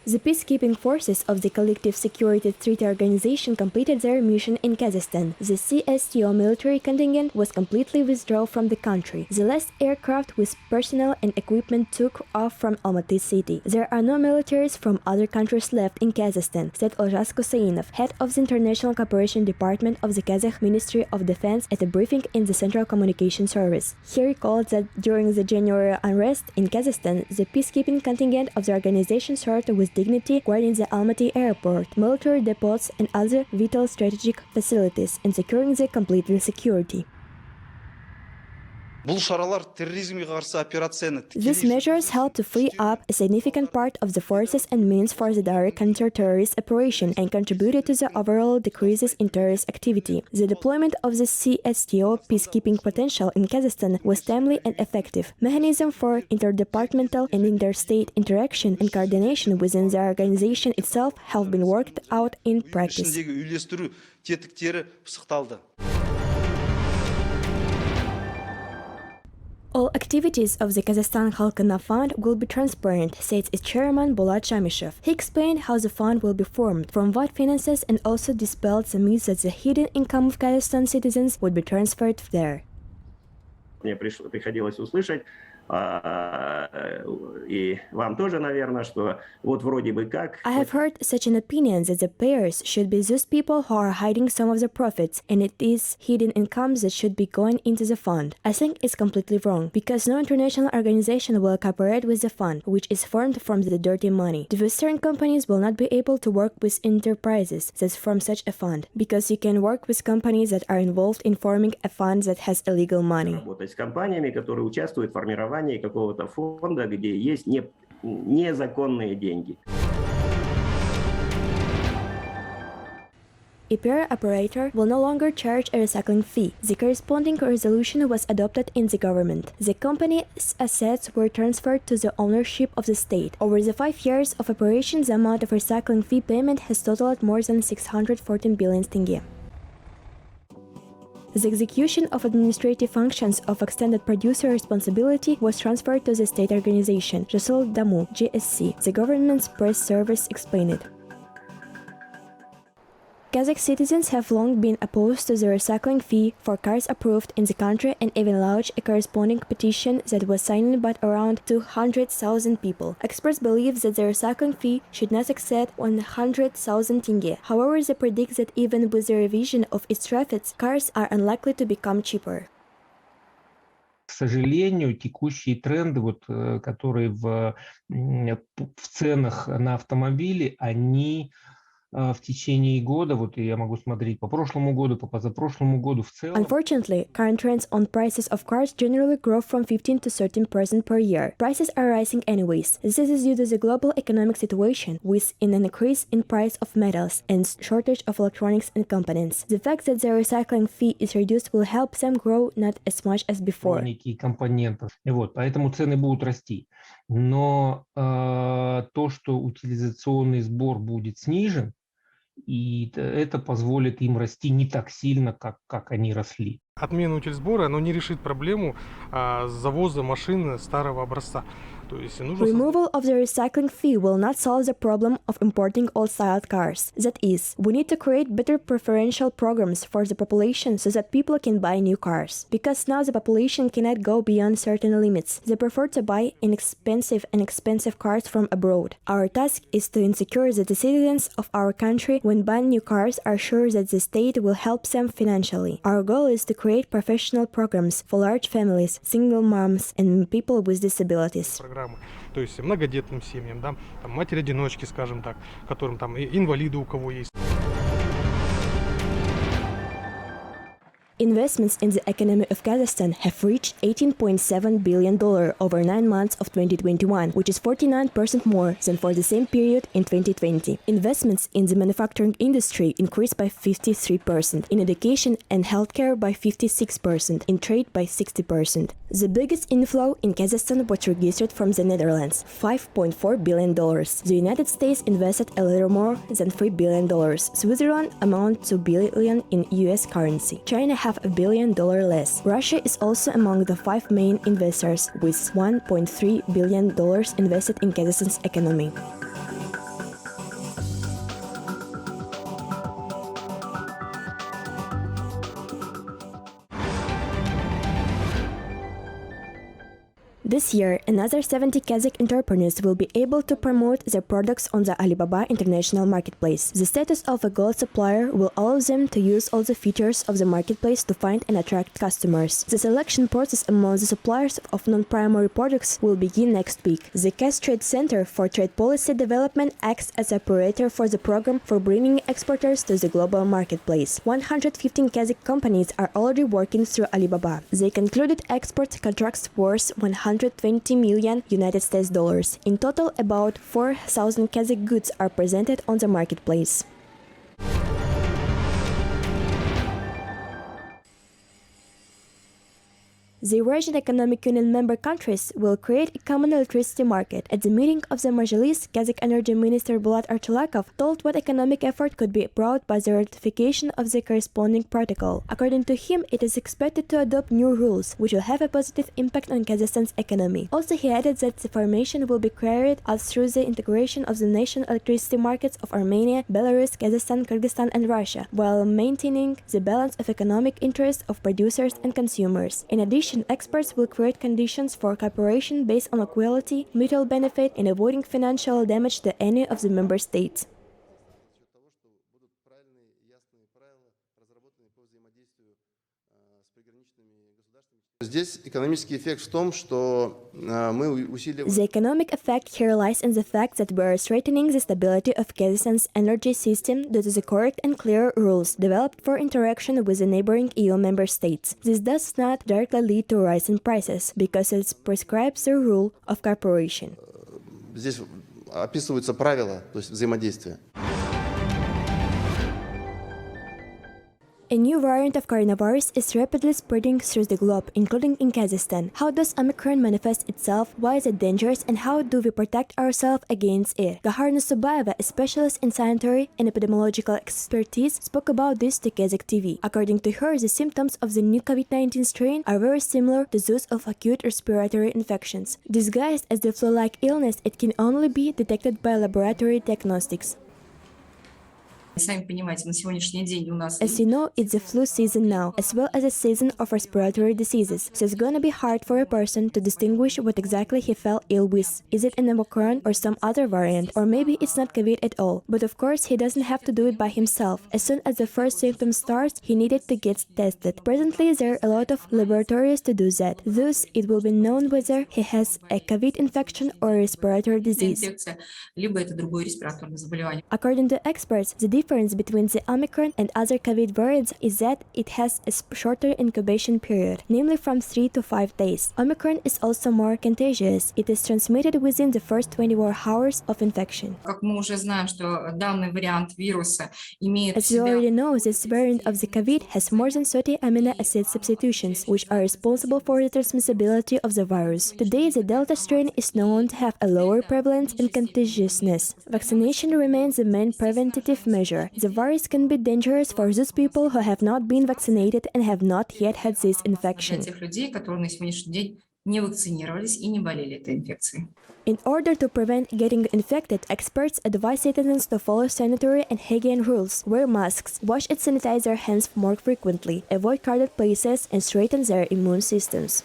The peacekeeping forces of the Collective Security Treaty Organization completed their mission in Kazakhstan. The CSTO military contingent was completely withdrawn from the country. The last aircraft with personnel and equipment took off from Almaty city. There are no militaries from other countries left in Kazakhstan, said Oljas Kosainov, head of the International Cooperation Department of the Kazakh Ministry of Defense at a briefing in the Central Communication Service. He recalled that during the January unrest in Kazakhstan, the peacekeeping contingent of the organization served with dignity, guarding the Almaty airport, military depots and other vital strategic facilities and securing the complete security. These measures help to free up a significant part of the forces and means for the direct counter-terrorist operation and contributed to the overall decreases in terrorist activity. The deployment of the CSTO peacekeeping potential in Kazakhstan was timely and effective. Mechanisms for interdepartmental and interstate interaction and coordination within the organization itself have been worked out in practice. All activities of the Kazakhstan Khalkyna Fund will be transparent, said its chairman Bolat Zhamishev. He explained how the fund will be formed, from what finances, and also dispelled the myth that the hidden income of Kazakhstan citizens would be transferred there. Мне приходилось услышать, и вам тоже, наверное, что вот вроде бы как... I have heard such an opinion that the payers should be those people who are hiding some of the profits, and it is hidden incomes that should be going into the fund. I think it's completely wrong, because no international organization will cooperate with the fund, which is formed from the dirty money. The Western companies will not be able to work with enterprises that form such a fund, because you can work with companies that are involved in forming a fund that has illegal money. Работать с компаниями, которые участвуют в формировании какого-то фонда, где есть незаконные деньги. EPR operator will no longer charge a recycling fee. The corresponding resolution was adopted in the government. The company's assets were transferred to the ownership of the state. Over the 5 years of operation, the amount of recycling fee payment has totaled more than 614 billion tenge. The execution of administrative functions of extended producer responsibility was transferred to the state organization, Жасыл Даму, GSC, the government's press service explained. Kazakh citizens have long been opposed to the recycling fee for cars approved in the country and even launched a corresponding petition that was signed by around 200,000 people. Experts believe that the recycling fee should not exceed 100,000 tenge. However, they predict that even with the revision of its tariffs, cars are unlikely to become cheaper. К сожалению, текущие тренды, которые в ценах на автомобили, они в течение года, я могу смотреть по прошлому году, по позапрошлому году в целом. Unfortunately, current trends on prices of cars generally grow from 15 to 13% per year. Prices are rising anyways. This is due to the global economic situation, with an increase in price of metals and shortage of electronics and components. The fact that the recycling fee is reduced will help them grow not as much as before. Компонентов. Поэтому цены будут расти. Но то, что утилизационный сбор будет снижен, и это позволит им расти не так сильно, как они росли. Отмена утильсбора, оно не решит проблему завоза машин старого образца. Removal of the recycling fee will not solve the problem of importing old-styled cars. That is, we need to create better preferential programs for the population so that people can buy new cars. Because now the population cannot go beyond certain limits. They prefer to buy inexpensive cars from abroad. Our task is to ensure that the citizens of our country, when buying new cars, are sure that the state will help them financially. Our goal is to create professional programs for large families, single moms, and people with disabilities. То есть многодетным семьям, да, матери-одиночки, скажем так, которым инвалиды у кого есть. Investments in the economy of Kazakhstan have reached $18.7 billion over 9 months of 2021, which is 49% more than for the same period in 2020. Investments in the manufacturing industry increased by 53%, in education and healthcare by 56%, in trade by 60%. The biggest inflow in Kazakhstan was registered from the Netherlands, $5.4 billion. The United States invested a little more than $3 billion. Switzerland amounted to $2 billion in US currency. China have $1 billion less. Russia is also among the 5 main investors, with $1.3 billion invested in Kazakhstan's economy. This year, another 70 Kazakh entrepreneurs will be able to promote their products on the Alibaba international marketplace. The status of a gold supplier will allow them to use all the features of the marketplace to find and attract customers. The selection process among the suppliers of non-primary products will begin next week. The Kaz Trade Center for Trade Policy Development acts as operator for the program for bringing exporters to the global marketplace. 115 Kazakh companies are already working through Alibaba. They concluded export contracts worth $120 million US. In total, about 4,000 Kazakh goods are presented on the marketplace. The Eurasian Economic Union member countries will create a common electricity market. At the meeting of the Majlis, Kazakh Energy Minister Bolat Zhamishev told what economic effort could be brought by the ratification of the corresponding protocol. According to him, it is expected to adopt new rules, which will have a positive impact on Kazakhstan's economy. Also, he added that the formation will be carried out through the integration of the national electricity markets of Armenia, Belarus, Kazakhstan, Kyrgyzstan, and Russia, while maintaining the balance of economic interests of producers and consumers. In addition, experts will create conditions for cooperation based on equality, mutual benefit, and avoiding financial damage to any of the member states. Здесь экономический эффект в том, что мы усиливаем. The economic effect here lies in the fact that we are strengthening the stability of Kazakhstan's energy system due to the correct and clear rules developed for interaction with the neighboring EU member states. This does not directly lead to a rise in prices, because it prescribes the rule of cooperation. Здесь описываются правила, то есть взаимодействия. A new variant of coronavirus is rapidly spreading through the globe, including in Kazakhstan. How does Omicron manifest itself? Why is it dangerous? And how do we protect ourselves against it? Gaharna Subayeva, a specialist in sanitary and epidemiological expertise, spoke about this to Qazakh TV. According to her, the symptoms of the new COVID-19 strain are very similar to those of acute respiratory infections. Disguised as the flu-like illness, it can only be detected by laboratory diagnostics. As you know, it's the flu season now, as well as a season of respiratory diseases, so it's gonna be hard for a person to distinguish what exactly he fell ill with. Is it an Omicron or some other variant, or maybe it's not COVID at all? But of course, he doesn't have to do it by himself. As soon as the first symptom starts, he needed to get tested. Presently, there are a lot of laboratories to do that. Thus, it will be known whether he has a COVID infection or a respiratory disease. According to experts, the difference between the Omicron and other COVID variants is that it has a shorter incubation period, namely from 3 to 5 days. Omicron is also more contagious. It is transmitted within the first 24 hours of infection. As we already know, this variant of the COVID has more than 30 amino acid substitutions, which are responsible for the transmissibility of the virus. Today, the Delta strain is known to have a lower prevalence and contagiousness. Vaccination remains the main preventative measure. The virus can be dangerous for those people who have not been vaccinated and have not yet had this infection. In order to prevent getting infected, experts advise citizens to follow sanitary and hygiene rules, wear masks, wash and sanitize their hands more frequently, avoid crowded places, and strengthen their immune systems.